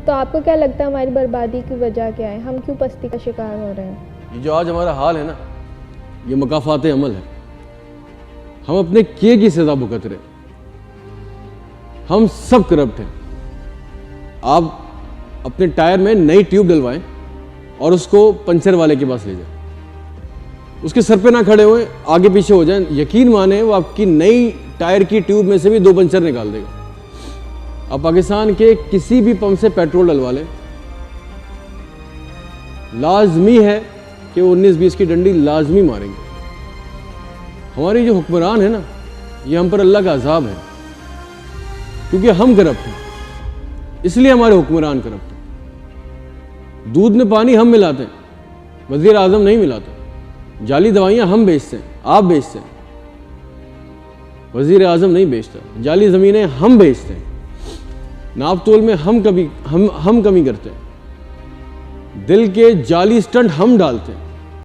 तो आपको क्या लगता है हमारी बर्बादी की वजह क्या है? हम क्यों पस्ती का शिकार हो रहे हैं? ये जो आज हमारा हाल है ना, ये मकाफात अमल है। हम अपने किए की सजा भुगत रहे। हम सब करप्ट हैं। आप अपने टायर में नई ट्यूब डलवाएं और उसको पंचर वाले के पास ले जाएं, उसके सर पे ना खड़े हुए, आगे पीछे हो जाएं, यकीन माने वो आपकी नई टायर की ट्यूब में से भी 2 पंचर निकाल देगा। आप पाकिस्तान के किसी भी पंप से पेट्रोल डलवा लें, लाजमी है कि 19-20 की डंडी लाजमी मारेंगे। हमारे जो हुक्मरान है ना, ये हम पर अल्लाह का अजाब है, क्योंकि हम करप्ट हैं, इसलिए हमारे हुक्मरान करप्ट हैं। दूध में पानी हम मिलाते हैं, वज़ीर आज़म नहीं मिलाता। जाली दवाइयाँ हम बेचते हैं, आप बेचते हैं, वज़ीर आज़म नहीं बेचता। जाली ज़मीनें हम बेचते हैं, नाप तोल में हम कमी करते हैं, दिल के जाली स्टंट हम डालते हैं।